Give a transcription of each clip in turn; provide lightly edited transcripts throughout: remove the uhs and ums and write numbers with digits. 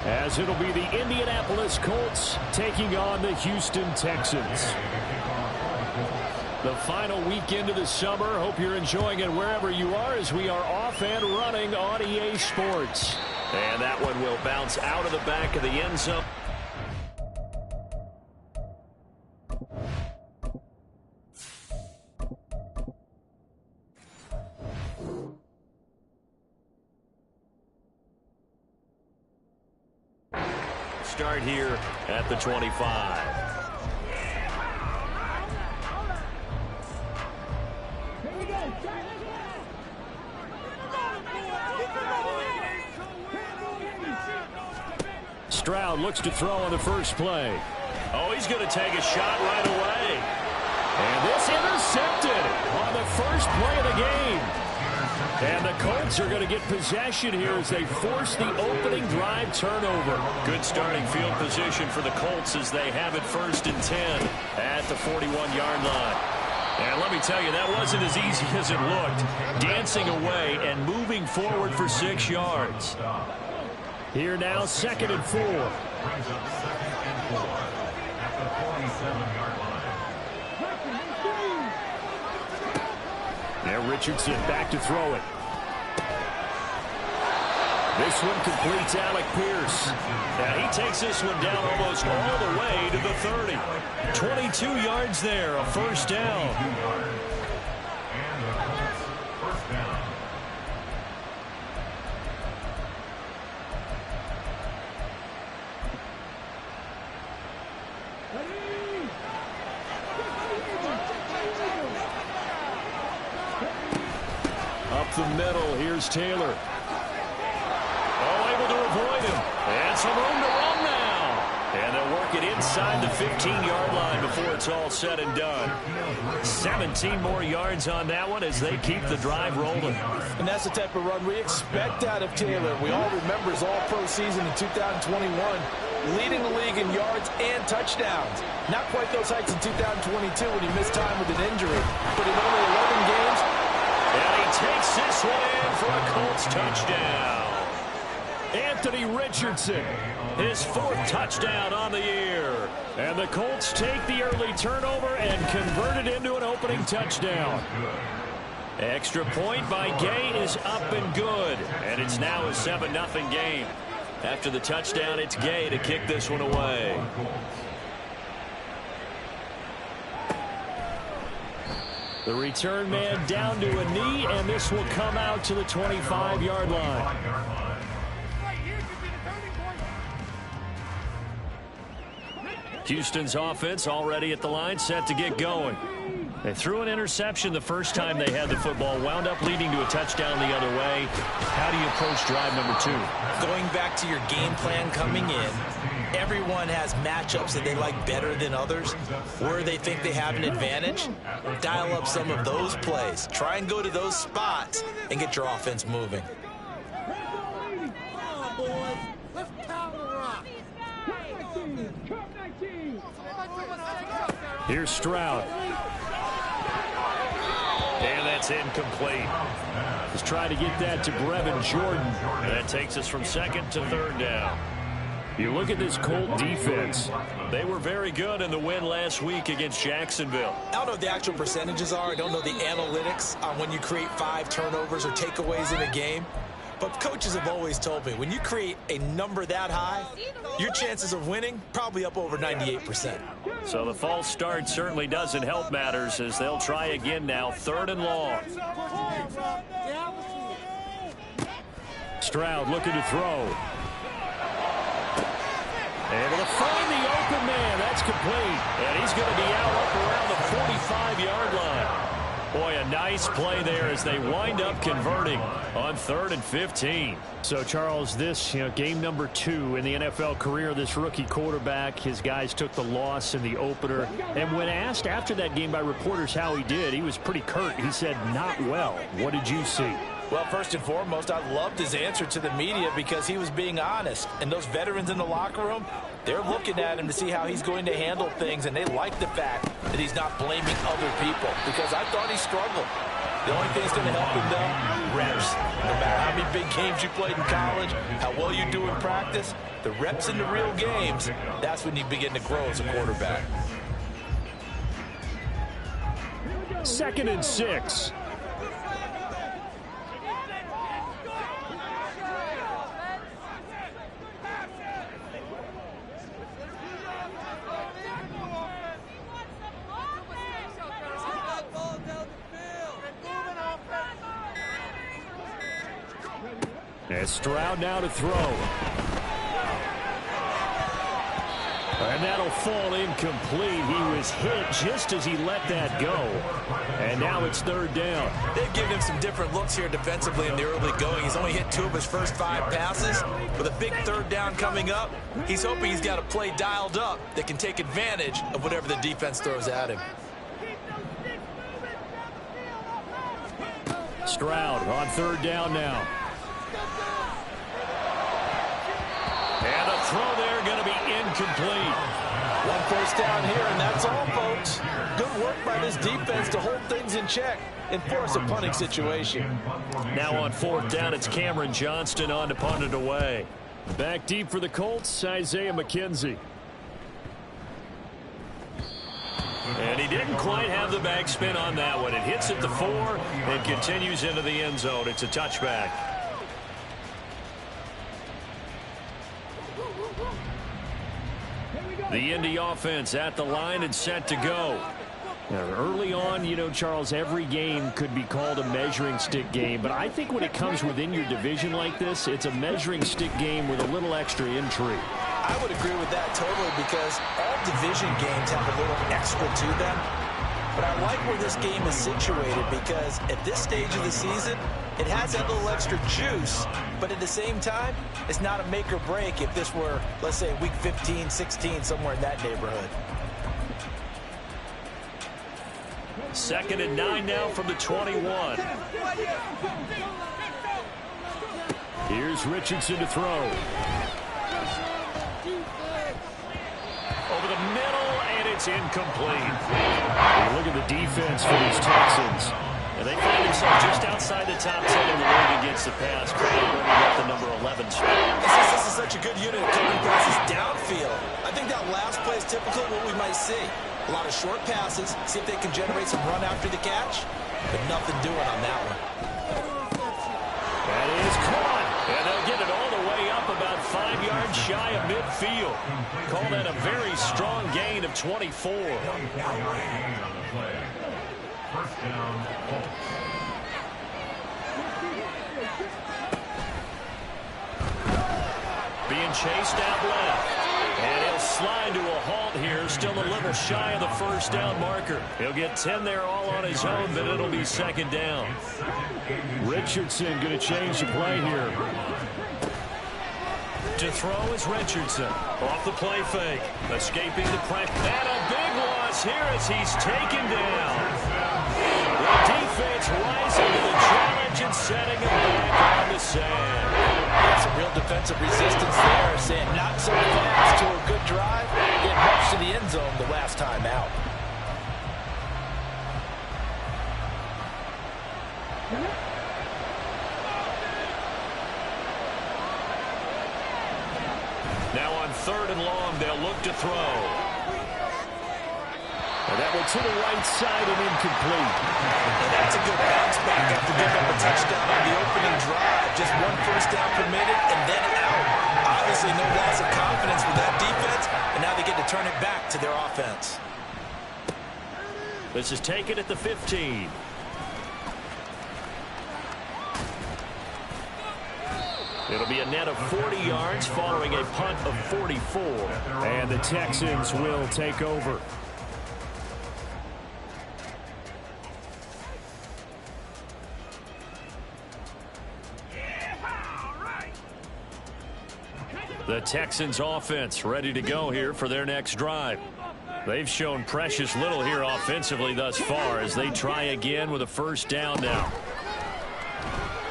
As it'll be the Indianapolis Colts taking on the Houston Texans. The final weekend of the summer. Hope you're enjoying it wherever you are as we are off and running on EA Sports. And that one will bounce out of the back of the end zone. Start here at the 25. Stroud looks to throw on the first play. Oh, he's going to take a shot right away. And this intercepted on the first play of the game. And the Colts are going to get possession here as they force the opening drive turnover. Good starting field position for the Colts as they have it 1st and 10 at the 41-yard line. And let me tell you, that wasn't as easy as it looked. Dancing away and moving forward for 6 yards. Here now, 2nd and 4. Now Richardson back to throw it. This one completes Alec Pierce. Now he takes this one down almost all the way to the 30. 22 yards there, a first down. Up the middle, here's Taylor. Oh, able to avoid him. And some room to run now. And they'll work it inside the 15-yard line before it's all said and done. 17 more yards on that one as they keep the drive rolling. And that's the type of run we expect out of Taylor. We all remember his all-pro season in 2021, leading the league in yards and touchdowns. Not quite those heights in 2022 when he missed time with an injury, but in only 11 games, and he takes this one in for a Colts touchdown. Anthony Richardson, his 4th touchdown on the year. And the Colts take the early turnover and convert it into an opening touchdown. Extra point by Gay is up and good. And it's now a 7-0 game. After the touchdown, it's Gay to kick this one away. The return man down to a knee, and this will come out to the 25-yard line. Houston's offense already at the line, set to get going. They threw an interception the first time they had the football, wound up leading to a touchdown the other way. How do you approach drive number 2? Going back to your game plan coming in, everyone has matchups that they like better than others, where they think they have an advantage. Dial up some of those plays. Try and go to those spots and get your offense moving. Here's Stroud. And that's incomplete. Let's try to get that to Brevin Jordan. And that takes us from 2nd to 3rd down. You look at this Colt defense. They were very good in the win last week against Jacksonville. I don't know what the actual percentages are. I don't know the analytics on when you create 5 turnovers or takeaways in a game. But coaches have always told me, when you create a number that high, your chances of winning probably up over 98%. So the false start certainly doesn't help matters as they'll try again now, 3rd and long. Stroud looking to throw. Able to find the open man. That's complete. And he's going to be out up around the 45-yard line. Boy, a nice play there as they wind up converting on 3rd and 15. So, Charles, this, game number 2 in the NFL career, this rookie quarterback, his guys took the loss in the opener. And when asked after that game by reporters how he did, he was pretty curt. He said, not well. What did you see? Well, first and foremost, I loved his answer to the media because he was being honest. And those veterans in the locker room, they're looking at him to see how he's going to handle things, and they like the fact that he's not blaming other people because I thought he struggled. The only thing that's going to help him, though, reps. No matter how many big games you played in college, how well you do in practice, the reps in the real games, that's when you begin to grow as a quarterback. 2nd and 6. And Stroud now to throw. And that'll fall incomplete. He was hit just as he let that go. And now it's 3rd down. They've given him some different looks here defensively in the early going. He's only hit 2 of his first 5 passes. With a big 3rd down coming up, he's hoping he's got a play dialed up that can take advantage of whatever the defense throws at him. Stroud on 3rd down now. And the throw there going to be incomplete. 1 first down here, and that's all, folks. Good work by this defense to hold things in check and force a punting situation. Now on 4th down, it's Cameron Johnston on to punt it away. Back deep for the Colts, Isaiah McKenzie. And he didn't quite have the backspin on that one. It hits at the 4 and continues into the end zone. It's a touchback. The Indy offense at the line and set to go. Now, early on, you know, Charles, every game could be called a measuring stick game. But I think when it comes within your division like this, it's a measuring stick game with a little extra intrigue. I would agree with that totally because all division games have a little extra to them. But I like where this game is situated because at this stage of the season, it has that little extra juice, but at the same time, it's not a make or break if this were, let's say, week 15, 16, somewhere in that neighborhood. 2nd and 9 now from the 21. Here's Richardson to throw. Over the middle, and it's incomplete. Look at the defense for these Texans. And they find themselves just outside the top 10 in the league against the pass, currently running up the number 11 spot. This is such a good unit of covering passes downfield. I think that last play is typical of what we might see. A lot of short passes, see if they can generate some run after the catch, but nothing doing on that one. That is caught, and they'll get it all the way up about 5 yards shy of midfield. Call that a very strong gain of 24. Being chased out left. And he'll slide to a halt here, still a little shy of the first down marker. He'll get 10 there all on his own, but it'll be 2nd down. Richardson going to change the play here. To throw is Richardson. Off the play fake. Escaping the pressure. And a big loss here as he's taken down. The defense rising to the challenge and setting him back on the sand. Some real defensive resistance there, saying not so fast to a good drive. Get much to the end zone the last time out. Now on 3rd and long, they'll look to throw. And that one to the right side and incomplete. And that's a good bounce back after giving up a touchdown on the opening drive. Just 1 first down permitted and then out. Obviously no loss of confidence with that defense, and now they get to turn it back to their offense. This is taken at the 15. It'll be a net of 40 yards following a punt of 44. And the Texans will take over. The Texans offense ready to go here for their next drive. They've shown precious little here offensively thus far as they try again with a first down now.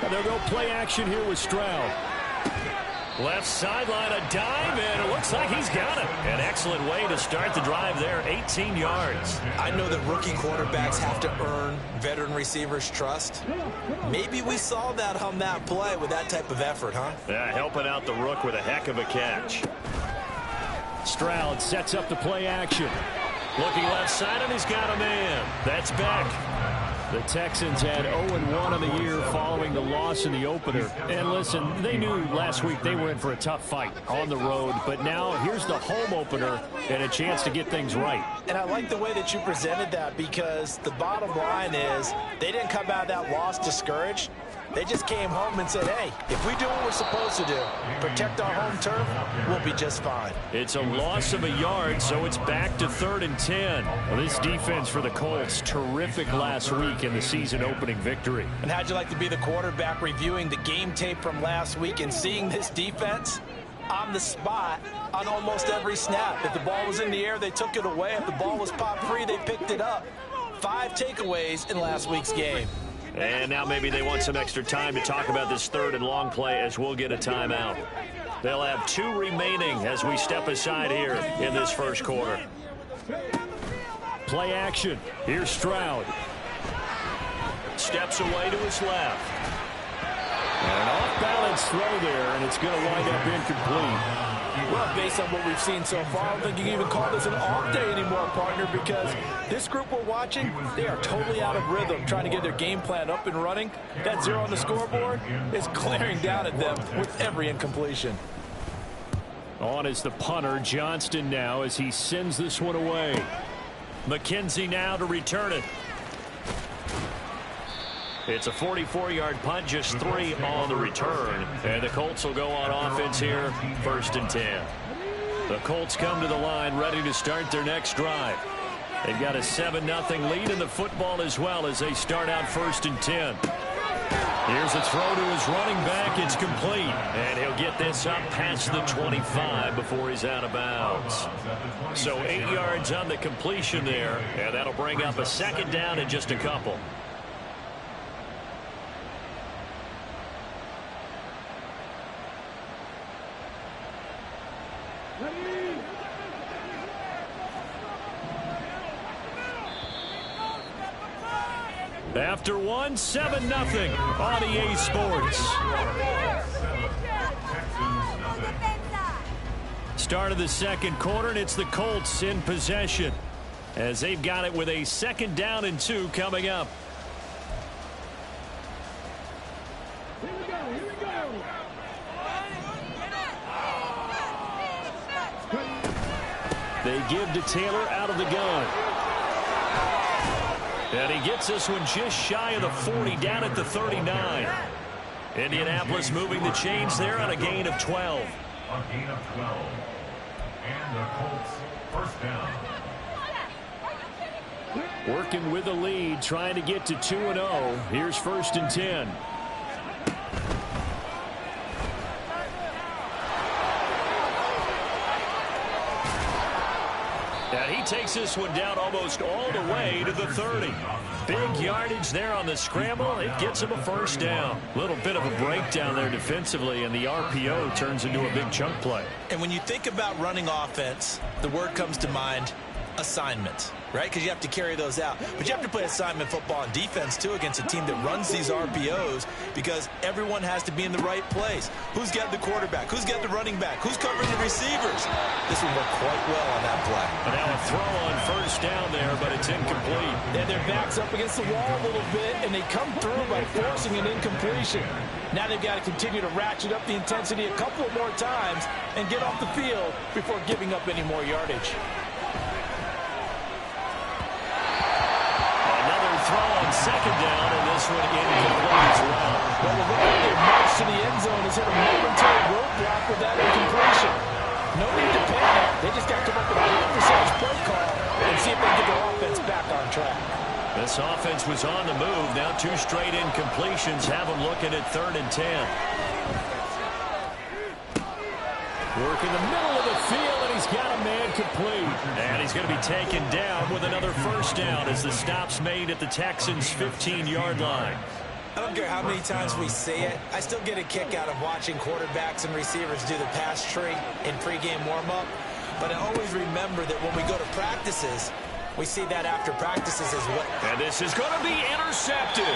And they'll go play action here with Stroud. Left sideline, a dive, and Looks like he's got it. An excellent way to start the drive there, 18 yards. I know that rookie quarterbacks have to earn veteran receivers' trust. Maybe we saw that on that play with that type of effort, huh? Yeah, helping out the rook with a heck of a catch. Stroud sets up the play action. Looking left side, and he's got a man. That's back. The Texans had 0-1 on the year following the loss in the opener. And listen, they knew last week they were in for a tough fight on the road. But now here's the home opener and a chance to get things right. And I like the way that you presented that, because the bottom line is they didn't come out of that loss discouraged. They just came home and said, hey, if we do what we're supposed to do, protect our home turf, we'll be just fine. It's a loss of a yard, so it's back to 3rd and 10. Well, this defense for the Colts, terrific last week in the season-opening victory. And how'd you like to be the quarterback reviewing the game tape from last week and seeing this defense on the spot on almost every snap? If the ball was in the air, they took it away. If the ball was popped free, they picked it up. 5 takeaways in last week's game. And now maybe they want some extra time to talk about this 3rd and long play, as we'll get a timeout. They'll have 2 remaining as we step aside here in this first quarter. Play action. Here's Stroud. Steps away to his left. And an off-balance throw there, and it's going to wind up incomplete. Well, based on what we've seen so far, I don't think you can even call this an off day anymore, partner, because this group we're watching, they are totally out of rhythm, trying to get their game plan up and running. That 0 on the scoreboard is glaring down at them with every incompletion. On is the punter, Johnston, now as he sends this one away. McKenzie now to return it. It's a 44-yard punt, just 3 on the return. And the Colts will go on offense here, 1st and 10. The Colts come to the line ready to start their next drive. They've got a 7-0 lead in the football as well as they start out 1st and 10. Here's a throw to his running back. It's complete. And he'll get this up past the 25 before he's out of bounds. So 8 yards on the completion there. And that'll bring up a 2nd down in just a couple. After 1, 7-0 on EA Sports. Start of the second quarter, and it's the Colts in possession as they've got it with a 2nd down and 2 coming up. They give to Taylor out of the gun. And he gets this one just shy of the 40, down at the 39. Indianapolis moving the chains there on a gain of 12. A gain of 12. And the Colts 1st down. Working with the lead, trying to get to 2-0. Here's 1st and 10. And he takes this one down almost all the way to the 30. Big yardage there on the scramble. It gets him a 1st down. Little bit of a breakdown there defensively, and the RPO turns into a big chunk play. And when you think about running offense, the word comes to mind, assignment, right? Because you have to carry those out. But you have to play assignment football on defense, too, against a team that runs these RPOs, because everyone has to be in the right place. Who's got the quarterback? Who's got the running back? Who's covering the receivers? This will work quite well on that play. And now a throw on 1st down there, but it's incomplete. And their back's up against the wall a little bit, and they come through by forcing an incompletion. Now they've got to continue to ratchet up the intensity a couple of more times and get off the field before giving up any more yardage. Throw on 2nd down, and this one incomplete as well. Well, the way they march to the end zone has hit a momentary roadblock with that incompletion. No need to panic. They just got to come up with a high-percentage play call and see if they can get their offense back on track. This offense was on the move. Now 2 straight incompletions have them looking at 3rd and 10. Work in the middle of the field, and he's got a man complete. And he's going to be taken down with another 1st down as the stop's made at the Texans' 15-yard line. I don't care how many times we see it. I still get a kick out of watching quarterbacks and receivers do the pass tree in pregame warm-up. But I always remember that when we go to practices, we see that after practices as well. And this is going to be intercepted.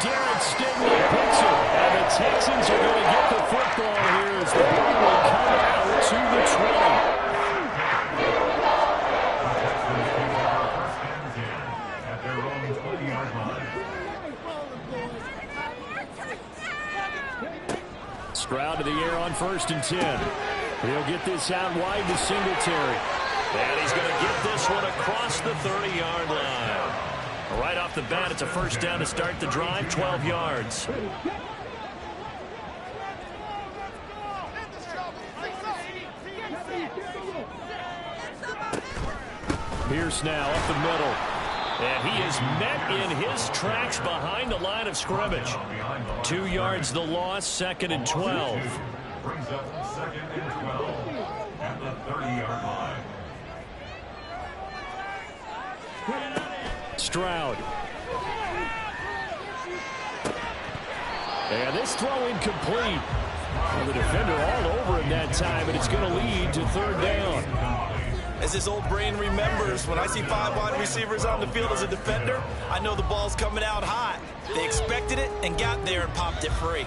Derek Stingley picks it. And the Texans are going to get the football here as the ball will come out to the 20. At their own 20-yard line. Stroud to the air on 1st and 10. He'll get this out wide to Singletary. And he's going to get this one across the 30-yard line. Right off the bat, it's a first down to start the drive, 12 yards. Pierce now up the middle. And he is met in his tracks behind the line of scrimmage. 2 yards the loss, 2nd and 12. Brings up 2nd and 12 at the 30-yard line. Stroud. And this throw incomplete. Well, the defender all over him that time, and it's going to lead to 3rd down. As his old brain remembers, when I see 5 wide receivers on the field as a defender, I know the ball's coming out hot. They expected it and got there and popped it free.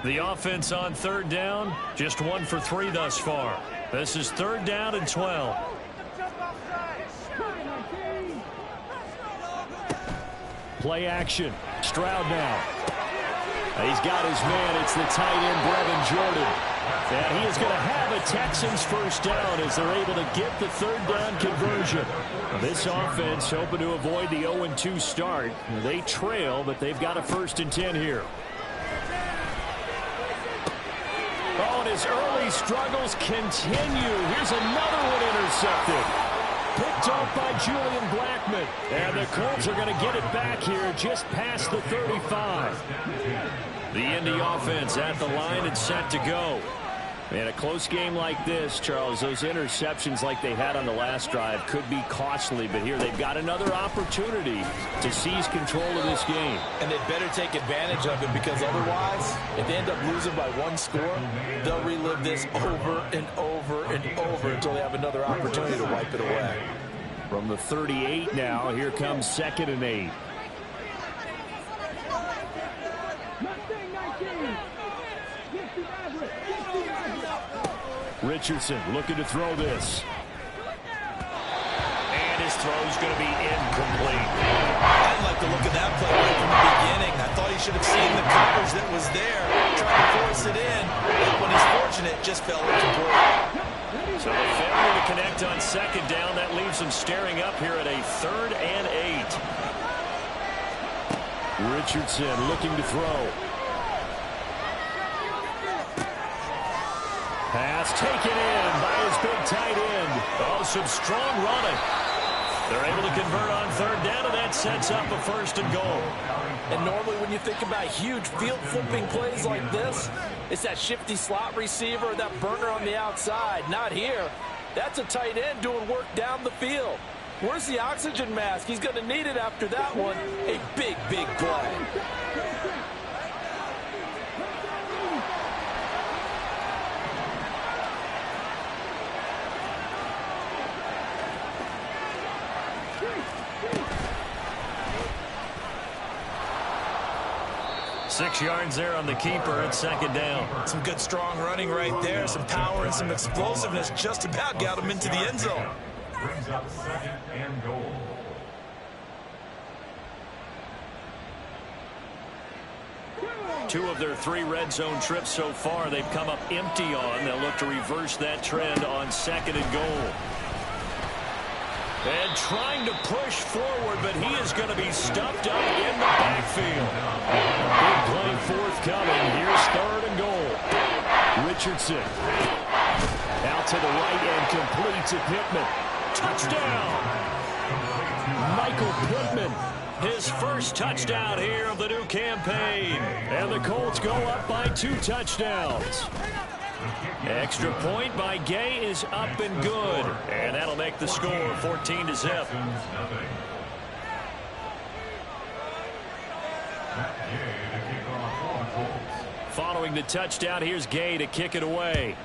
The offense on 3rd down, just 1 for 3 thus far. This is 3rd down and 12. Play action. Stroud now. He's got his man. It's the tight end, Brevin Jordan. And he is going to have a Texans first down as they're able to get the 3rd down conversion. This offense hoping to avoid the 0-2 start. They trail, but they've got a 1st and 10 here. Oh, and his early struggles continue. Here's another one intercepted. Picked off by Julian Blackmon. And the Colts are going to get it back here just past the 35. The Indy offense at the line and set to go. In a close game like this, Charles, those interceptions like they had on the last drive could be costly. But here they've got another opportunity to seize control of this game. And they'd better take advantage of it, because otherwise, if they end up losing by 1 score, they'll relive this over and over and over until they have another opportunity to wipe it away. From the 38 now, here comes 2nd and 8. Richardson looking to throw this. And his throw's going to be incomplete. I didn't like the look of that play right from the beginning. I thought he should have seen the coverage that was there, trying to force it in. But when he's fortunate, just fell incomplete. So the failure to connect on 2nd down, that leaves him staring up here at a 3rd and 8. Richardson looking to throw. Pass taken in by his big tight end. Oh, some strong running. They're able to convert on 3rd down, and that sets up a 1st and goal. And normally when you think about huge field-flipping plays like this, it's that shifty slot receiver or that burner on the outside. Not here. That's a tight end doing work down the field. Where's the oxygen mask? He's going to need it after that one. A big, big play. Six yards there on the keeper at 2nd down. Some good strong running right there. Some power and some explosiveness just about got him into the end zone. Brings up 2nd and goal. Two of their 3 red zone trips so far, they've come up empty on. They'll look to reverse that trend on 2nd and goal. And trying to push forward, but he is going to be stuffed up in the backfield. Big play forthcoming. Here's 3rd and goal. Richardson. Out to the right and complete to Pittman. Touchdown. Michael Pittman His first touchdown here of the new campaign. And the Colts go up by 2 touchdowns. Extra point by Gay is up and good. And that'll make the score 14-0. Following the touchdown, here's Gay to kick it away.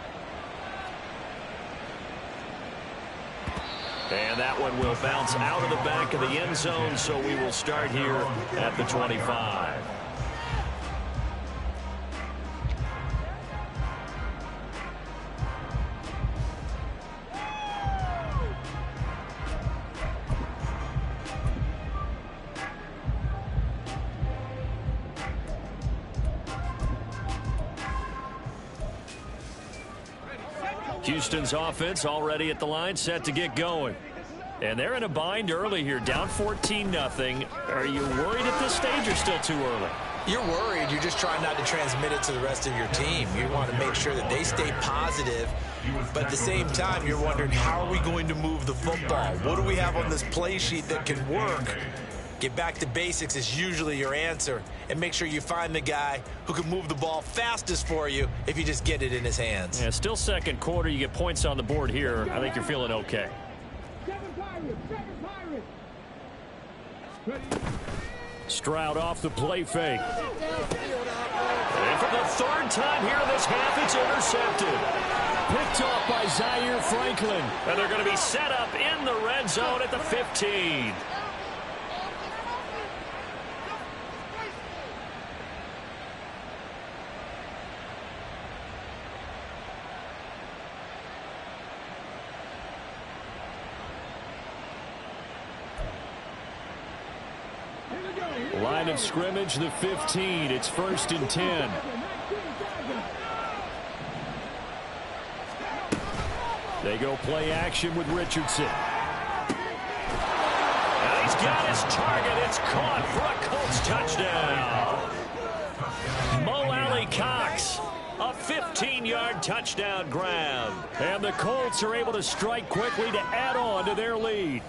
And that one will bounce out of the back of the end zone, so we will start here at the 25. Houston's offense already at the line, set to get going. And they're in a bind early here, down 14-0. Are you worried at this stage or still too early? You're worried. You're just trying not to transmit it to the rest of your team. You want to make sure that they stay positive. But at the same time, you're wondering, how are we going to move the football? What do we have on this play sheet that can work? Get back to basics is usually your answer. And make sure you find the guy who can move the ball fastest for you if you just get it in his hands. Yeah, still second quarter. You get points on the board here. I think you're feeling okay. Stroud off the play fake. And for the third time here in this half, it's intercepted. Picked off by Zaire Franklin. And they're going to be set up in the red zone at the 15. Line of scrimmage, the 15. It's 1st and 10. They go play action with Richardson. And he's got his target. It's caught for a Colts touchdown. Mo Alley Cox, a 15-yard touchdown grab. And the Colts are able to strike quickly to add on to their lead.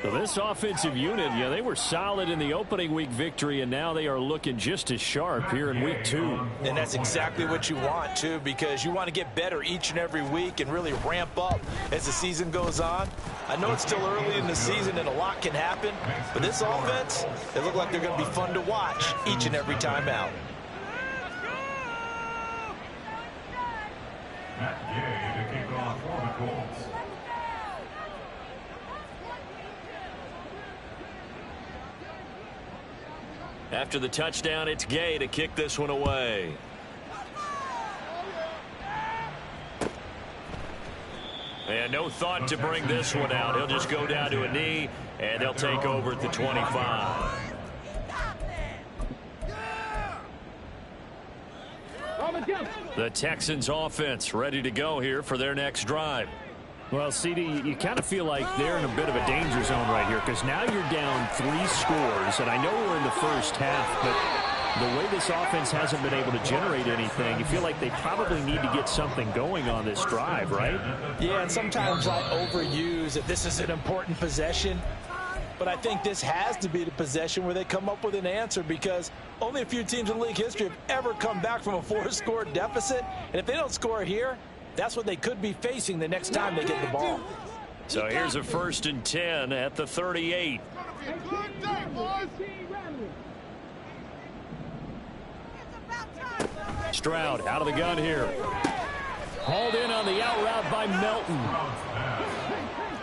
So this offensive unit, yeah, they were solid in the opening week victory, and now they are looking just as sharp here in week 2. And that's exactly what you want, too, because you want to get better each and every week and really ramp up as the season goes on. I know it's still early in the season and a lot can happen, but this offense, they look like they're going to be fun to watch each and every time out. Matt Gay to kick off for the Colts. After the touchdown, it's Gay to kick this one away. And no thought to bring this one out. He'll just go down to a knee, and they'll take over at the 25. The Texans offense ready to go here for their next drive. Well, CD, you kind of feel like they're in a bit of a danger zone right here because now you're down 3 scores, and I know we're in the first half, but the way this offense hasn't been able to generate anything, you feel like they probably need to get something going on this drive, right? Yeah, and sometimes I overuse that this is an important possession, but I think this has to be the possession where they come up with an answer because only a few teams in league history have ever come back from a 4-score deficit, and if they don't score here, that's what they could be facing the next time they get the ball. So here's a 1st and 10 at the 38. Stroud out of the gun here. Hauled in on the out route by Melton.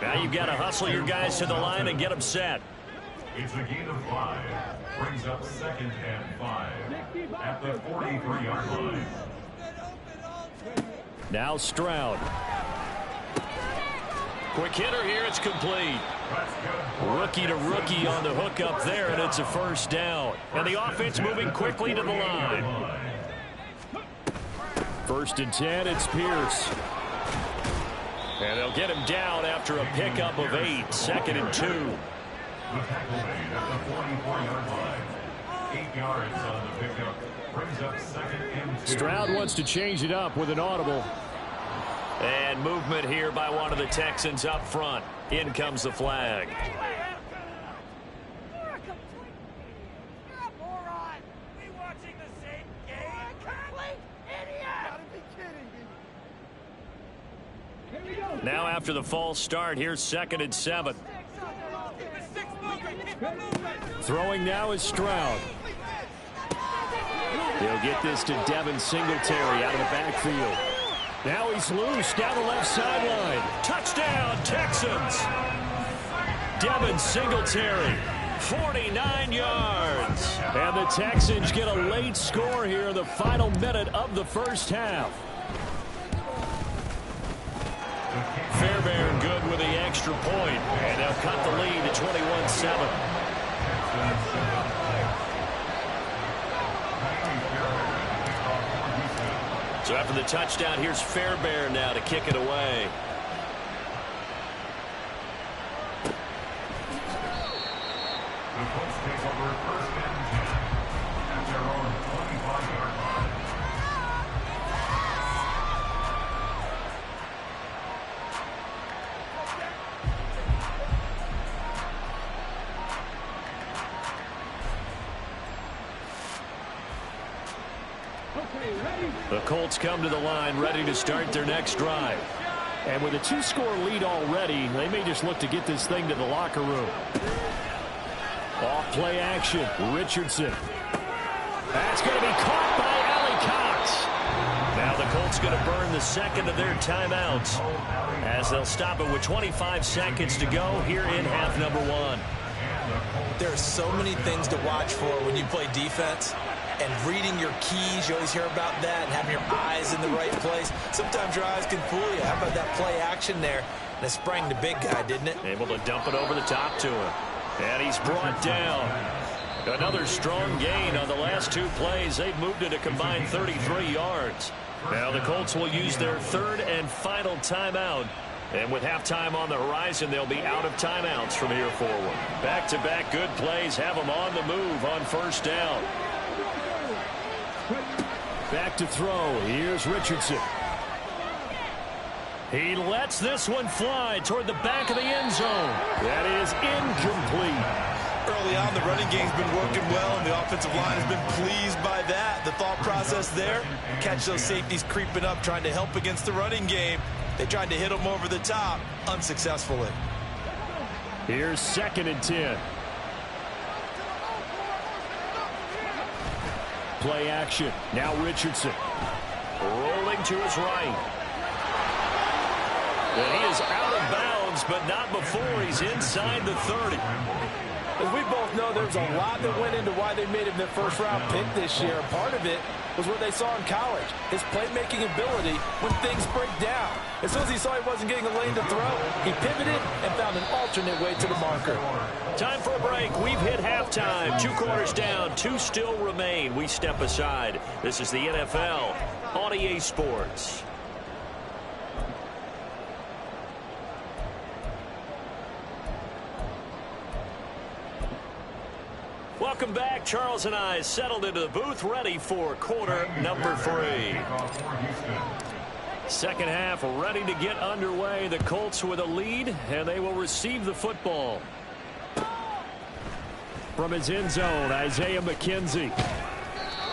Now you've got to hustle your guys to the line and get them set. It's a gain of 5. Brings up 2nd and 5 at the 43-yard line. Now Stroud. Quick hitter here. It's complete. Rookie to rookie on the hook up there, and it's a 1st down. And the offense moving quickly to the line. 1st and 10. It's Pierce. And they'll get him down after a pickup of 8. 2nd and 2. The tackle made at the 44-yard line. 8 yards on the pickup. Brings up 2nd and 2. Stroud wants to change it up with an audible. And movement here by one of the Texans up front. In comes the flag. Now after the false start, here's 2nd and 7. Throwing now is Stroud. He'll get this to Devin Singletary out of the backfield. Now he's loose down the left sideline. Touchdown, Texans. Devin Singletary, 49 yards. And the Texans get a late score here in the final minute of the first half. Fairbairn good with the extra point, and they'll cut the lead to 21-7. So after the touchdown, here's Fairbairn now to kick it away. The Colts take over 1st and 10 at their own 25-yard line. The Colts come to the line ready to start their next drive. And with a 2-score lead already, they may just look to get this thing to the locker room. Off play action, Richardson. That's going to be caught by Allie Cox. Now the Colts going to burn the second of their timeouts as they'll stop it with 25 seconds to go here in half number 1. There are so many things to watch for when you play defense. And reading your keys, you always hear about that, and having your eyes in the right place. Sometimes your eyes can fool you. How about that play action there? And it sprang the big guy, didn't it? Able to dump it over the top to him. And he's brought down. Another strong gain on the last 2 plays. They've moved it a combined 33 yards. Now the Colts will use their 3rd and final timeout. And with halftime on the horizon, they'll be out of timeouts from here forward. Back-to-back good plays have them on the move on 1st down. Back to throw. Here's Richardson. He lets this one fly toward the back of the end zone. That is incomplete. Early on, the running game's been working well, and the offensive line has been pleased by that. The thought process there, catch those safeties creeping up, trying to help against the running game. They tried to hit them over the top, unsuccessfully. Here's 2nd and 10. Play action. Now Richardson. Rolling to his right. And he is out of bounds, but not before he's inside the 30. As we both know, there's a lot that went into why they made him the first-round pick this year. Part of it was what they saw in college, his playmaking ability when things break down. As soon as he saw he wasn't getting a lane to throw, he pivoted and found an alternate way to the marker. Time for a break. We've hit halftime. 2 quarters down, 2 still remain. We step aside. This is the NFL on EA Sports. Welcome back. Charles and I settled into the booth, ready for quarter number 3. Second half ready to get underway. The Colts with a lead, and they will receive the football. From his end zone, Isaiah McKenzie.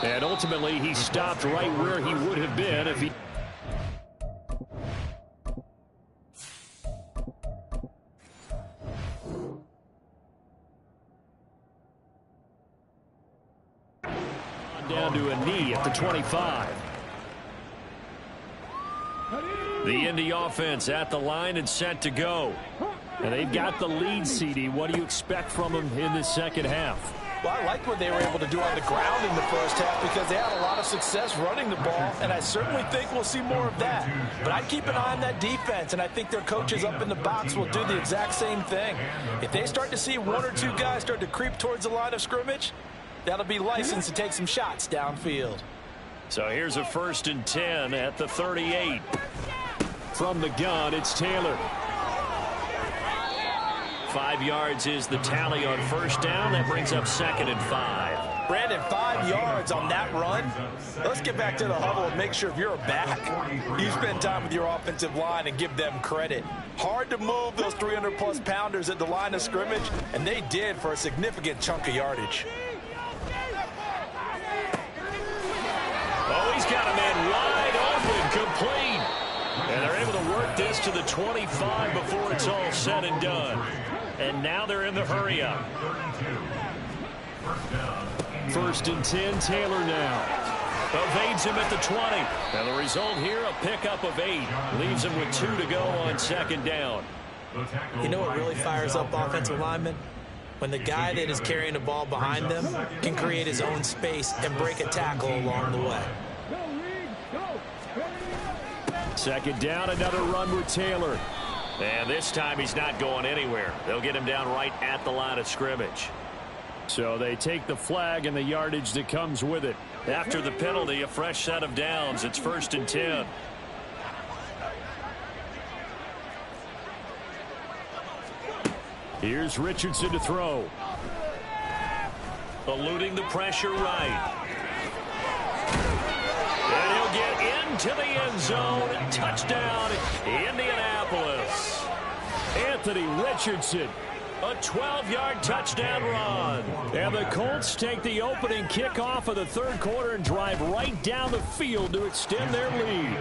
And ultimately, he stopped right where he would have been if he... down to a knee at the 25. The Indy offense at the line and set to go. And they've got the lead, CD. What do you expect from them in the second half? Well, I like what they were able to do on the ground in the first half because they had a lot of success running the ball, and I certainly think we'll see more of that. But I'd keep an eye on that defense, and I think their coaches up in the box will do the exact same thing. If they start to see 1 or 2 guys start to creep towards the line of scrimmage, that'll be licensed to take some shots downfield. So here's a 1st and 10 at the 38. From the gun, it's Taylor. 5 yards is the tally on 1st down. That brings up 2nd and 5. Brandon, 5 yards on that run. Let's get back to the huddle and make sure if you're a back, you spend time with your offensive line and give them credit. Hard to move those 300-plus pounders at the line of scrimmage, and they did for a significant chunk of yardage. Oh, he's got a man wide open, complete. And they're able to work this to the 25 before it's all said and done. And now they're in the hurry-up. First and 10, Taylor now. Evades him at the 20. And the result here, a pickup of 8. Leaves him with 2 to go on second down. You know what really fires up offensive linemen? When the guy that is carrying the ball behind them can create his own space and break a tackle along the way. Second down, another run with Taylor. And this time he's not going anywhere. They'll get him down right at the line of scrimmage. So they take the flag and the yardage that comes with it. After the penalty, a fresh set of downs. It's first and 10. Here's Richardson to throw. Eluding the pressure right. And he'll get into the end zone. Touchdown, Indianapolis. Anthony Richardson. A 12-yard touchdown run. And the Colts take the opening kickoff of the third quarter and drive right down the field to extend their lead.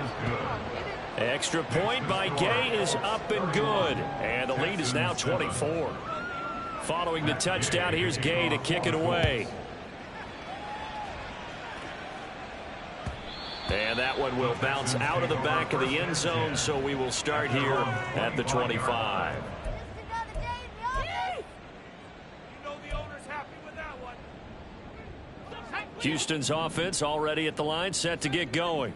Extra point by Gay is up and good. And the lead is now 24. Following the touchdown, here's Gay to kick it away. And that one will bounce out of the back of the end zone, so we will start here at the 25. Houston's offense already at the line, set to get going.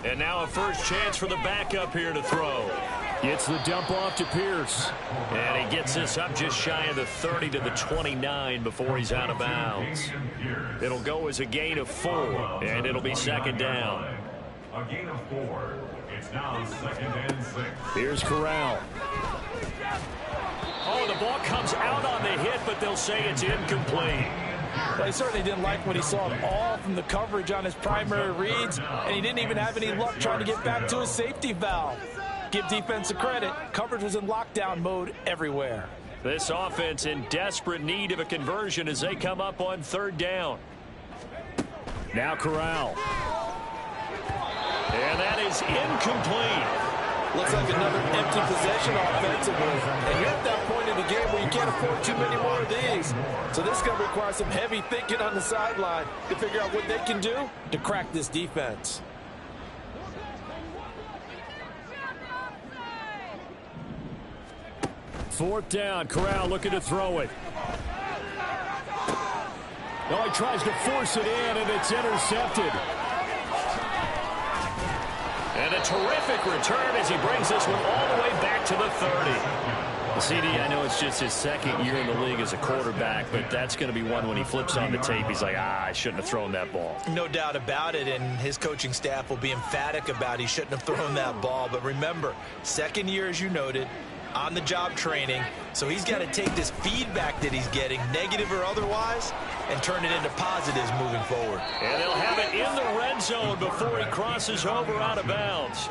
And now a first chance for the backup here to throw. Gets the dump off to Pierce. And he gets this up just shy of the 30 to the 29 before he's out of bounds. It'll go as a gain of 4, and it'll be second down. A gain of 4. It's now second and 6. Here's Corral. Oh, the ball comes out on the hit, but they'll say it's incomplete. Well, he certainly didn't like what he saw at all from the coverage on his primary reads, and he didn't even have any luck trying to get back to his safety valve. Give defense a credit. Coverage was in lockdown mode everywhere. This offense in desperate need of a conversion as they come up on third down. Now Corral. And that is incomplete. Looks like another empty possession offensively. And you're at that point in the game where you can't afford too many more of these. So this is going to require some heavy thinking on the sideline to figure out what they can do to crack this defense. Fourth down, Corral looking to throw it. Oh, he tries to force it in, and it's intercepted. And a terrific return as he brings this one all the way back to the 30. CD, I know it's just his second year in the league as a quarterback, but that's going to be one when he flips on the tape. He's like, I shouldn't have thrown that ball. No doubt about it, and his coaching staff will be emphatic about he shouldn't have thrown that ball. But remember, second year, as you noted, on-the-job training, so he's got to take this feedback that he's getting, negative or otherwise, and turn it into positives moving forward. And they'll have it in the red zone before he crosses over out of bounds.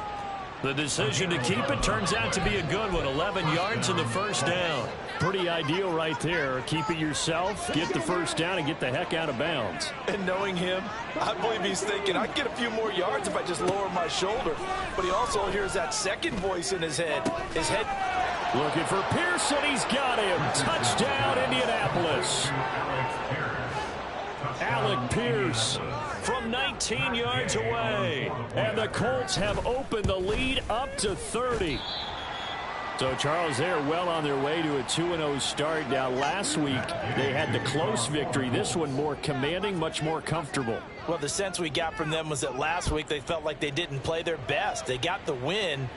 The decision to keep it turns out to be a good one. 11 yards in the first down. Pretty ideal right there. Keep it yourself, get the first down, and get the heck out of bounds. And knowing him, I believe he's thinking, I can get a few more yards if I just lower my shoulder. But he also hears that second voice in his head. Looking for Pearson. He's got him. Touchdown, Indianapolis. Alec Pierce from 19 yards away. And the Colts have opened the lead up to 30. So, Charles, they're well on their way to a 2-0 start. Now, last week, they had the close victory. This one more commanding, much more comfortable. Well, the sense we got from them was that last week they felt like they didn't play their best. They got the win,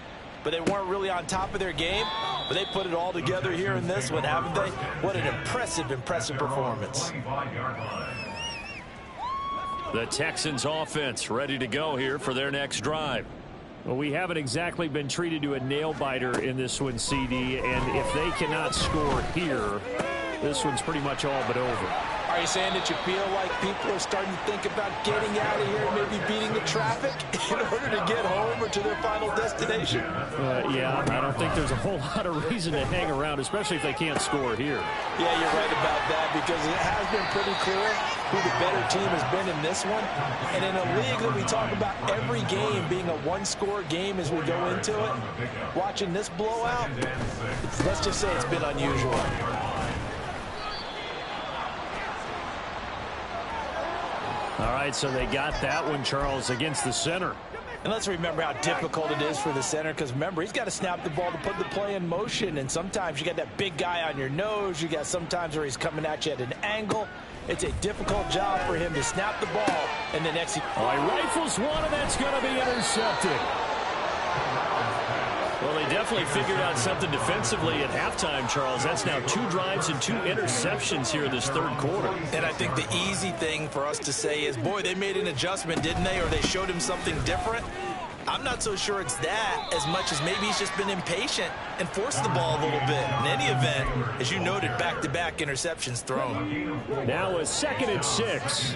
but they weren't really on top of their game. But they put it all together here in this one, haven't they? What an impressive performance. The Texans offense ready to go here for their next drive. Well, we haven't exactly been treated to a nail-biter in this one, CD, and if they cannot score here, this one's pretty much all but over. Are you saying that you feel like people are starting to think about getting out of here, maybe beating the traffic in order to get home or to their final destination? Yeah, I don't think there's a whole lot of reason to hang around, especially if they can't score here. Yeah, you're right about that, because it has been pretty clear who the better team has been in this one. And in a league that we talk about every game being a one-score game as we go into it, watching this blowout, let's just say it's been unusual. All right, so they got that one, Charles, against the center. And let's remember how difficult it is for the center, because remember, he's got to snap the ball to put the play in motion, and sometimes you got that big guy on your nose. You got sometimes where he's coming at you at an angle. It's a difficult job for him to snap the ball and then execute. All right, rifles one, and that's going to be intercepted. Well, they definitely figured out something defensively at halftime, Charles. That's now 2 drives and 2 interceptions here in this third quarter. And I think the easy thing for us to say is, boy, they made an adjustment, didn't they? Or they showed him something different. I'm not so sure it's that as much as maybe he's just been impatient and forced the ball a little bit. In any event, as you noted, back-to-back interceptions thrown. Now a 2nd and 6.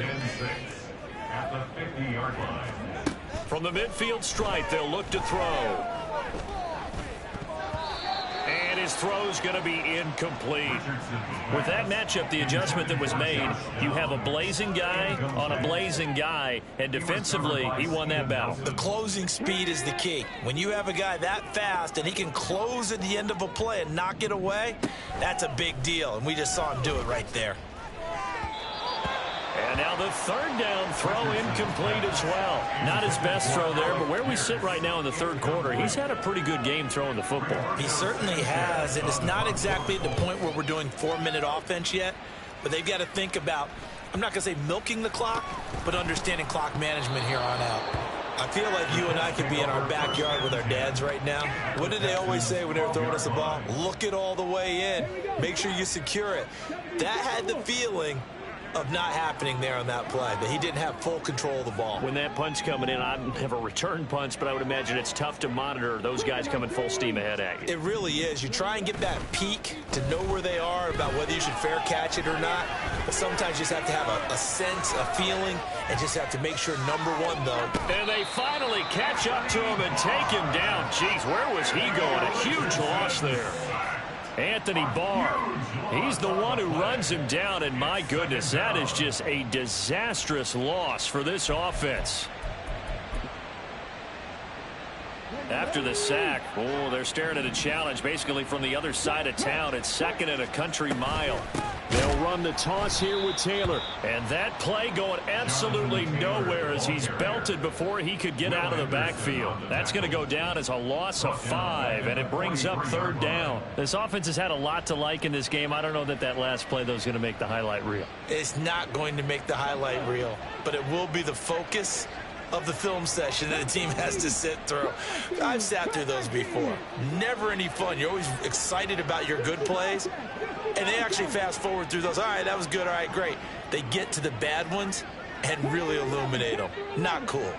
At the 50-yard line. From the midfield stripe, they'll look to throw. And his throw's going to be incomplete. With that matchup, the adjustment that was made, you have a blazing guy on a blazing guy, and defensively, he won that battle. The closing speed is the key. When you have a guy that fast and he can close at the end of a play and knock it away, that's a big deal, and we just saw him do it right there. And now the 3rd down throw incomplete as well. Not his best throw there, but where we sit right now in the third quarter, he's had a pretty good game throwing the football. He certainly has, and it's not exactly at the point where we're doing 4-minute offense yet, but they've got to think about, I'm not going to say milking the clock, but understanding clock management here on out. I feel like you and I could be in our backyard with our dads right now. What did they always say when they were throwing us a ball? Look it all the way in. Make sure you secure it. That had the feeling of not happening there on that play, that he didn't have full control of the ball. When that punch coming in, I don't have a return punch, but I would imagine it's tough to monitor those guys coming full steam ahead at you. It really is. You try and get that peek to know where they are, about whether you should fair catch it or not, but sometimes you just have to have a sense, a feeling, and just have to make sure, number one, though. And they finally catch up to him and take him down. Jeez, where was he going? A huge loss there. Anthony Barr, he's the one who runs him down, and my goodness, that is just a disastrous loss for this offense. After the sack, oh, they're staring at a challenge basically from the other side of town. It's 2nd and a country mile. They'll run the toss here with Taylor. And that play going absolutely nowhere as he's belted before he could get out of the backfield. That's going to go down as a loss of 5, and it brings up 3rd down. This offense has had a lot to like in this game. I don't know that last play, though, is going to make the highlight reel. It's not going to make the highlight reel, but it will be the focus of the film session that the team has to sit through. I've sat through those before. Never any fun. You're always excited about your good plays, and they actually fast forward through those. All right, that was good. All right, great. They get to the bad ones and really illuminate them. Not cool.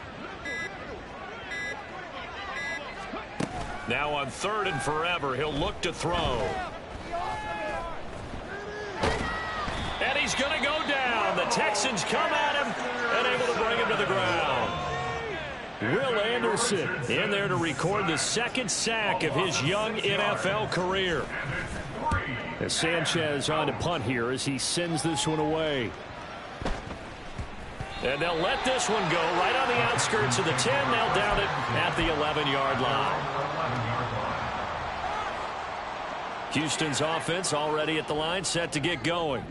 Now on 3rd and forever, he'll look to throw. And he's going to go down. The Texans come at him and able to bring him to the ground. Will Anderson in there to record the 2nd sack of his young NFL career. As Sanchez on to punt here as he sends this one away. And they'll let this one go right on the outskirts of the 10. They'll down it at the 11-yard line. Houston's offense already at the line, set to get going.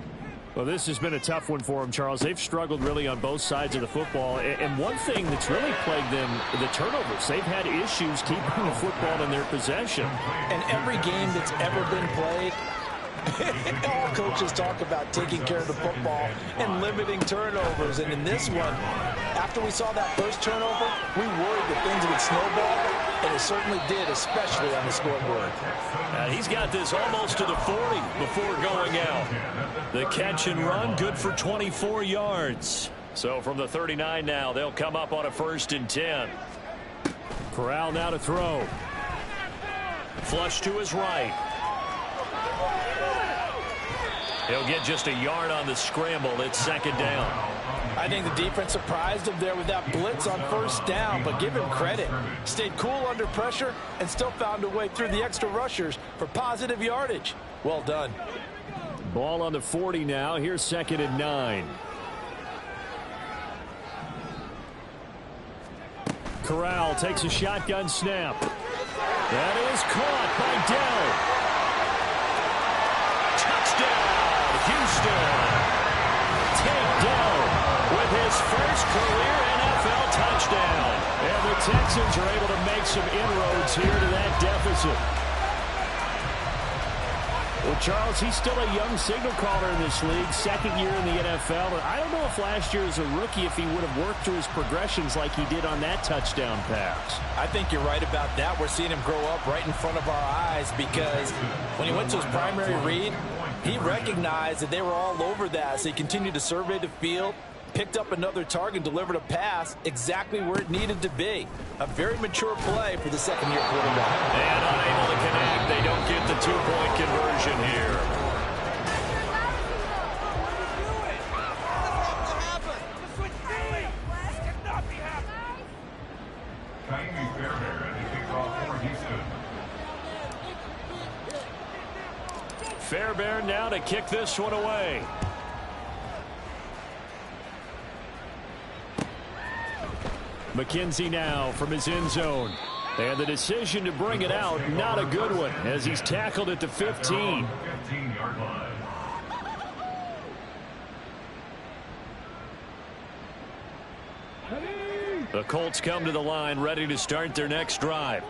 Well, this has been a tough one for them, Charles. They've struggled really on both sides of the football. And one thing that's really plagued them, the turnovers. They've had issues keeping the football in their possession. And every game that's ever been played, all coaches talk about taking care of the football and limiting turnovers. And in this one, after we saw that first turnover, we worried that things would snowball, and it certainly did, especially on the scoreboard. He's got this almost to the 40 before going out. The catch and run, good for 24 yards. So from the 39 now, they'll come up on a 1st and 10. Corral now to throw. Flush to his right. He'll get just a yard on the scramble. It's second down. I think the defense surprised him there with that blitz on first down, but give him credit. Stayed cool under pressure and still found a way through the extra rushers for positive yardage. Well done. Ball on the 40 now. Here's second and 9. Corral takes a shotgun snap. That is caught by Dell. Touchdown, Houston. Take Dell with his first career NFL touchdown. And the Texans are able to make some inroads here to that deficit. Well, Charles, he's still a young signal caller in this league, second year in the NFL. And I don't know if last year as a rookie, if he would have worked through his progressions like he did on that touchdown pass. I think you're right about that. We're seeing him grow up right in front of our eyes because when he went to his primary read, he recognized that they were all over that. So he continued to survey the field, picked up another target, delivered a pass exactly where it needed to be. A very mature play for the second-year quarterback. And unable to connect. They don't get the two-point conversion here. Fairbairn now to kick this one away. McKenzie now from his end zone. And the decision to bring it out, not a good one, as he's tackled at the 15. The Colts come to the line, ready to start their next drive.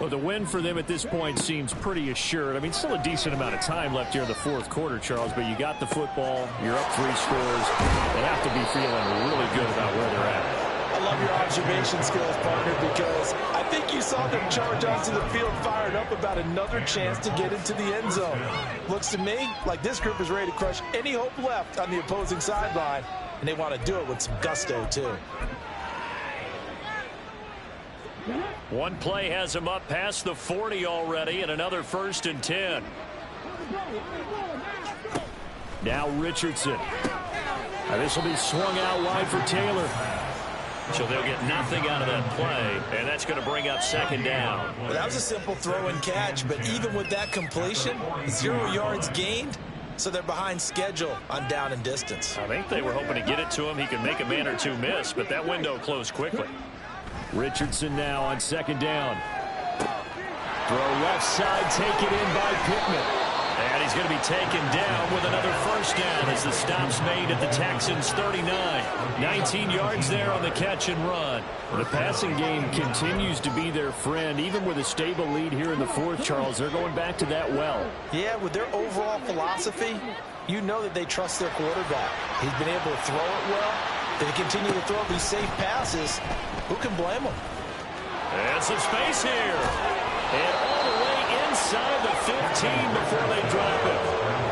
Well, the win for them at this point seems pretty assured. I mean, still a decent amount of time left here in the fourth quarter, Charles, but you got the football, you're up 3 scores. They have to be feeling really good about where they're at. I love your observation skills, partner, because I think you saw them charge onto the field fired up about another chance to get into the end zone. Looks to me like this group is ready to crush any hope left on the opposing sideline, and they want to do it with some gusto, too. One play has him up past the 40 already, and another 1st and 10. Now Richardson. This will be swung out wide for Taylor. So they'll get nothing out of that play, and that's going to bring up second down. Well, that was a simple throw and catch, but even with that completion, 0 yards gained, so they're behind schedule on down and distance. I think they were hoping to get it to him. He could make a man or two miss, but that window closed quickly. Richardson now on second down. Throw left side, taken in by Pittman. And he's going to be taken down with another 1st down as the stop's made at the Texans' 39. 19 yards there on the catch and run. The passing game continues to be their friend. Even with a stable lead here in the fourth, Charles, they're going back to that well. Yeah, with their overall philosophy, you know that they trust their quarterback. He's been able to throw it well. They continue to throw these safe passes. Who can blame them? And some space here. And all the way inside the 15 before they drop it.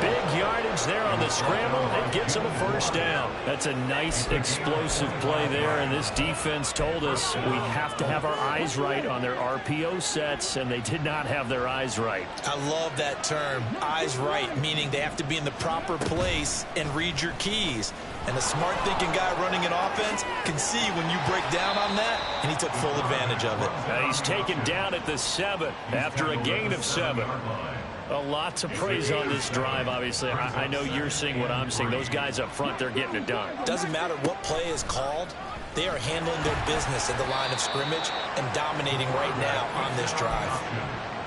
Big yardage there on the scramble. It gets them a 1st down. That's a nice explosive play there, and this defense told us we have to have our eyes right on their RPO sets, and they did not have their eyes right. I love that term, eyes right, meaning they have to be in the proper place and read your keys. And a smart thinking guy running an offense can see when you break down on that, and he took full advantage of it. And he's taken down at the 7 after a gain of 7. A lot to praise on this drive, obviously. I know you're seeing what I'm seeing. Those guys up front, they're getting it done. Doesn't matter what play is called. They are handling their business at the line of scrimmage and dominating right now on this drive.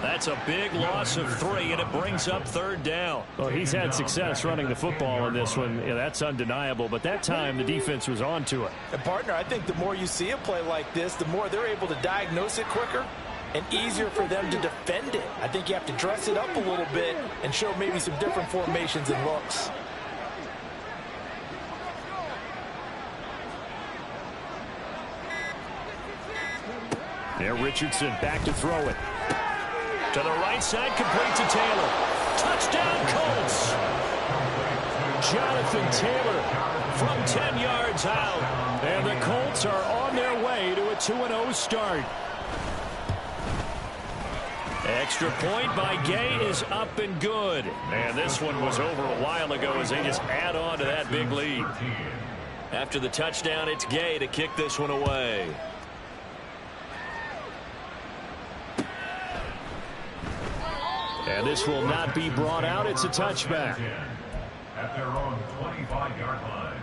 That's a big loss of 3, and it brings up 3rd down. Well, he's had success running the football in this one. Yeah, that's undeniable, but that time the defense was on to it. And, partner, I think the more you see a play like this, the more they're able to diagnose it quicker and easier for them to defend it. I think you have to dress it up a little bit and show maybe some different formations and looks. There, Richardson back to throw it. To the right side, complete to Taylor. Touchdown, Colts! Jonathan Taylor from 10 yards out. And the Colts are on their way to a 2-0 start. Extra point by Gay is up and good. And this one was over a while ago as they just add on to that big lead. After the touchdown, it's Gay to kick this one away. And this will not be brought out. It's a touchback. At their own 25-yard line.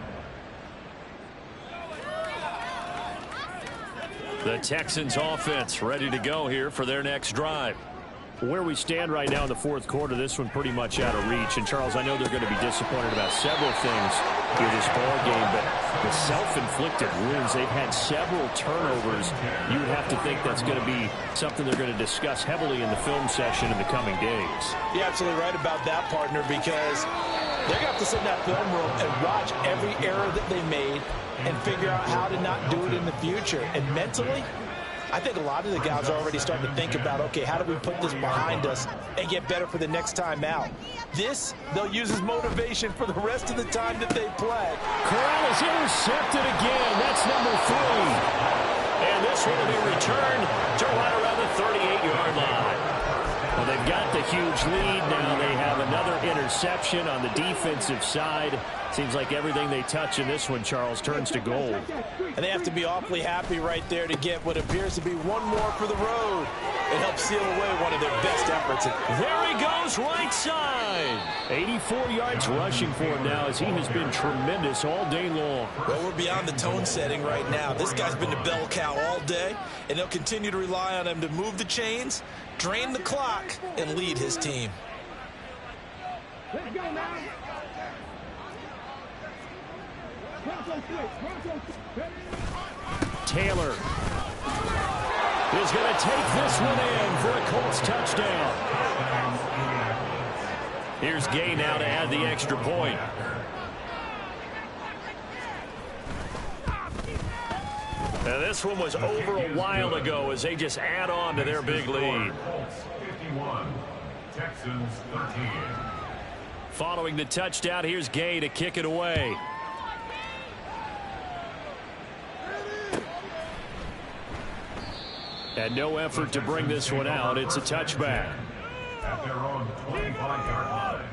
The Texans offense ready to go here for their next drive. Where we stand right now in the fourth quarter, this one pretty much out of reach. And, Charles, I know they're going to be disappointed about several things with this ball game, but the self-inflicted wounds, they've had several turnovers. You would have to think that's going to be something they're going to discuss heavily in the film session in the coming days. You're absolutely right about that, partner, because they're going to have to sit in that film room and watch every error that they made and figure out how to not do it in the future. And mentally, I think a lot of the guys are already starting to think about, okay, how do we put this behind us and get better for the next time out? This, they'll use as motivation for the rest of the time that they play. Corral is intercepted again. That's number 3. And this one will be returned to right around the 38-yard line. Well, they've got the huge lead. Now they have another interception on the defensive side. Seems like everything they touch in this one, Charles, turns to gold. And they have to be awfully happy right there to get what appears to be one more for the road. It helps seal away one of their best efforts. There he goes, right side. 84 yards rushing for him now as he has been tremendous all day long. Well, we're beyond the tone setting right now. This guy's been the bell cow all day, and they'll continue to rely on him to move the chains, drain the clock, and lead his team. Let's go now. Taylor is going to take this one in for a Colts touchdown. Here's Gay now to add the extra point. And this one was over a while ago as they just add on to their big lead. 51, Texans 13. Following the touchdown, here's Gay to kick it away. And no effort to bring this one out. It's a touchback. At their own 25-yard line.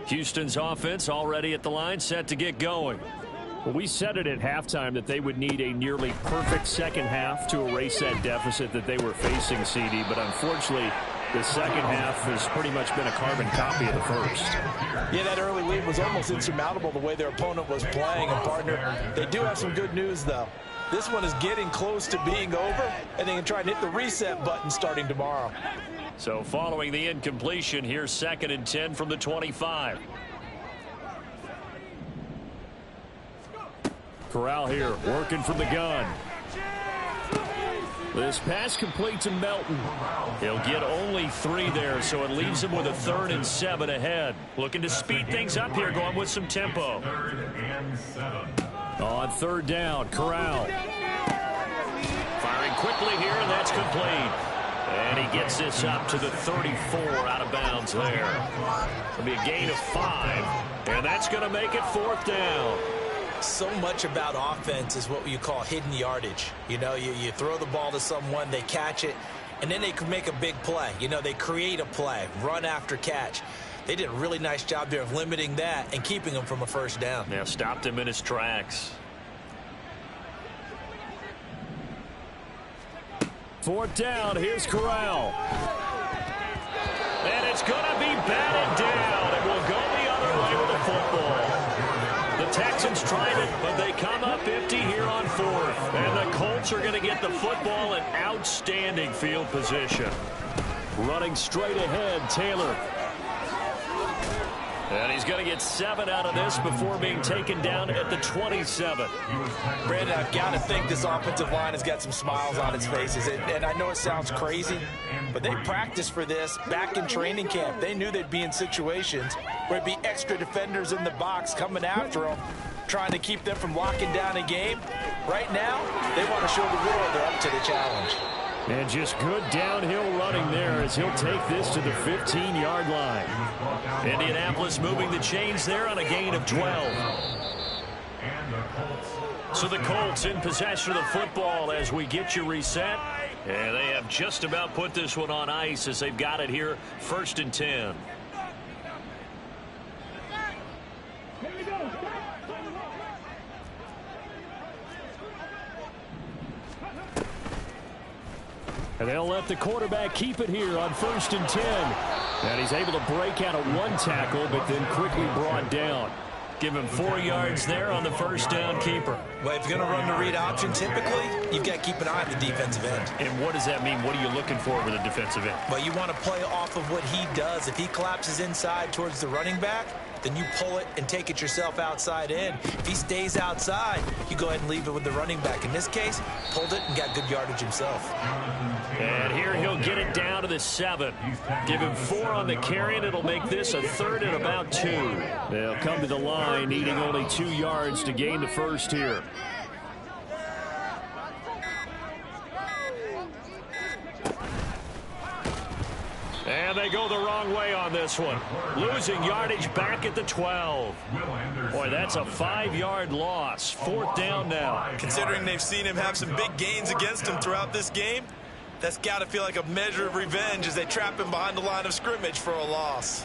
Houston's offense already at the line, set to get going. Well, we said it at halftime that they would need a nearly perfect second half to erase that deficit that they were facing, CD. But unfortunately, the second half has pretty much been a carbon copy of the first. Yeah, that early lead was almost insurmountable the way their opponent was playing. And, partner, they do have some good news, though. This one is getting close to being over, and they can try and hit the reset button starting tomorrow. So following the incompletion, here's 2nd and 10 from the 25. Corral here working from the gun. This pass complete to Melton. He'll get only 3 there, so it leaves him with a 3rd and 7 ahead. Looking to speed things up here, going with some tempo. 3rd and 7. On 3rd down, Corral. Firing quickly here, and that's complete. And he gets this up to the 34 out of bounds there. It'll be a gain of 5, and that's going to make it 4th down. So much about offense is what you call hidden yardage. You know, you throw the ball to someone, they catch it, and then they can make a big play. You know, they create a play, run after catch. They did a really nice job there of limiting that and keeping him from a first down. Now stopped him in his tracks. 4th down, here's Corral. And it's going to be batted down. It will go the other way with the football. The Texans tried it, but they come up empty here on 4th. And the Colts are going to get the football in outstanding field position. Running straight ahead, Taylor. And he's going to get 7 out of this before being taken down at the 27. Brandon, I've got to think this offensive line has got some smiles on its faces. And I know it sounds crazy, but they practiced for this back in training camp. They knew they'd be in situations where it'd be extra defenders in the box coming after them, trying to keep them from locking down a game. Right now, they want to show the world they're up to the challenge. And just good downhill running there as he'll take this to the 15-yard line. Indianapolis moving the chains there on a gain of 12. So the Colts in possession of the football as we get you reset. And they have just about put this one on ice as they've got it here, 1st and 10. And they'll let the quarterback keep it here on 1st and 10. And he's able to break out of one tackle, but then quickly brought down. Give him 4 yards there on the first down keeper. Well, if you're going to run the read option, typically, you've got to keep an eye on the defensive end. And what does that mean? What are you looking for with a defensive end? Well, you want to play off of what he does. If he collapses inside towards the running back, then you pull it and take it yourself outside in. If he stays outside, you go ahead and leave it with the running back. In this case, pulled it and got good yardage himself. And here he'll get it down to the 7. Give him 4 on the carry, and it'll make this a 3rd and about 2. They'll come to the line, needing only 2 yards to gain the first here. And they go the wrong way on this one. Losing yardage back at the 12. Boy, that's a 5-yard loss. 4th down now. Considering they've seen him have some big gains against him throughout this game, that's got to feel like a measure of revenge as they trap him behind the line of scrimmage for a loss.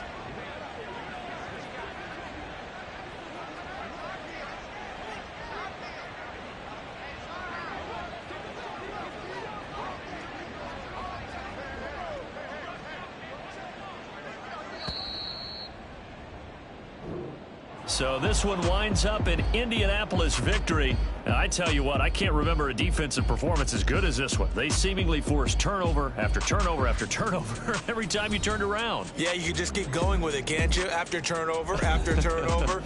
So this one winds up an Indianapolis victory. And I tell you what, I can't remember a defensive performance as good as this one. They seemingly forced turnover after turnover after turnover every time you turned around. Yeah, you can just keep going with it, can't you? After turnover, after turnover.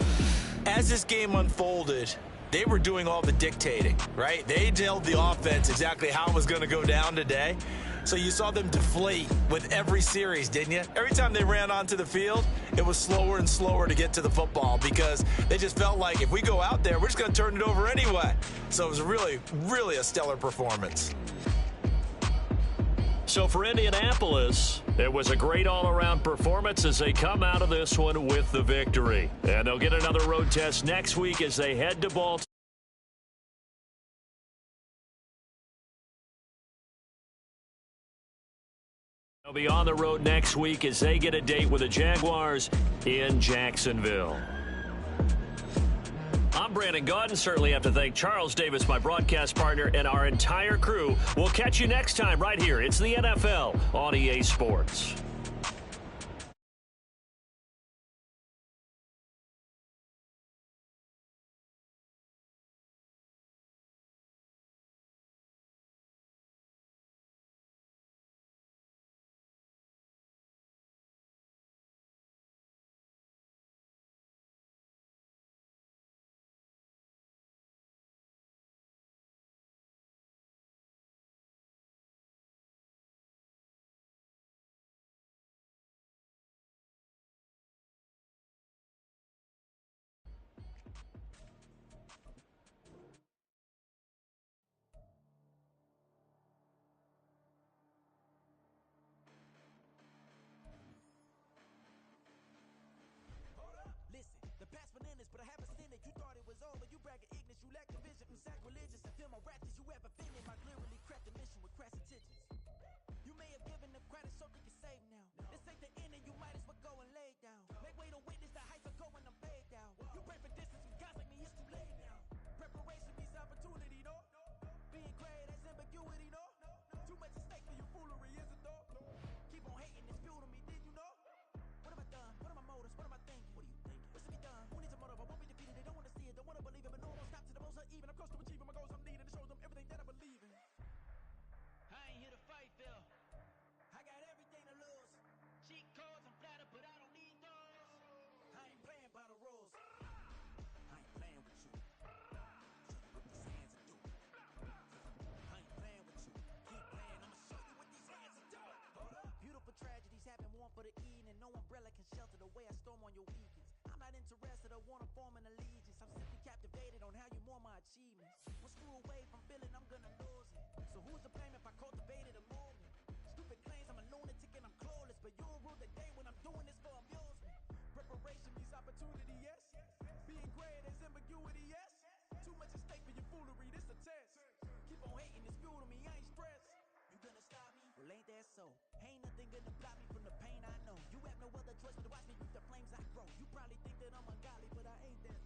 As this game unfolded, they were doing all the dictating, right? They told the offense exactly how it was going to go down today. So you saw them deflate with every series, didn't you? Every time they ran onto the field, it was slower and slower to get to the football because they just felt like if we go out there, we're just going to turn it over anyway. So it was really, really a stellar performance. So for Indianapolis, it was a great all-around performance as they come out of this one with the victory. And they'll get another road test next week as they head to Baltimore. They'll be on the road next week as they get a date with the Jaguars in Jacksonville. I'm Brandon Gaudin. Certainly have to thank Charles Davis, my broadcast partner, and our entire crew. We'll catch you next time right here. It's the NFL on EA Sports. But I haven't seen it. You thought it was over. You bragging ignorance. You lack the vision. I'm sacrilegious. I feel my ratchets. You have offended my literally cracked the mission with crass intentions. You may have given them credit so they can save now. This ain't the end and you might as well go and lay down. Make way to witness the heights are going, I'm paid down. You pray for distance with guys like me, it's too late now. Preparation means opportunity, no? Being great has ambiguity, no? Too much at stake for your foolery, isn't though? Keep on hating, it's fuel to me, did you know? What have I done? What are my motives? What am I thinking? What are you thinking? What's to be done? Who needs a motive? I won't be defeated. They don't want to see it, don't want to believe it, but no one won't stop to the most uneven. I'm close to achieving my goals. I'm needing to show them everything that I believe in. I ain't here to fight, Phil. I got everything to lose. Cheat codes, I'm flattered, but I don't need those. I ain't playing by the rules. I ain't playing with you. What these hands are doing. I ain't playing with you. Keep playing, I'ma show you what these hands are doing. Hold up. Beautiful tragedies happen, one for the evening. No umbrella can shelter the way I storm on your weekends. I'm not interested, I wanna form an allegiance. I'm simply captivated on how you more my achievements. One screw away from feeling I'm gonna lose it. So who's to blame if I cultivated a opportunity, yes. Being great as ambiguity, yes. Too much at stake for your foolery, this a test. Keep on hating, it's fuel to me, I ain't stressed. You gonna stop me? Well, ain't that so? Ain't nothing gonna block me from the pain I know. You have no other choice but to watch me reap the flames I grow. You probably think that I'm ungodly, but I ain't that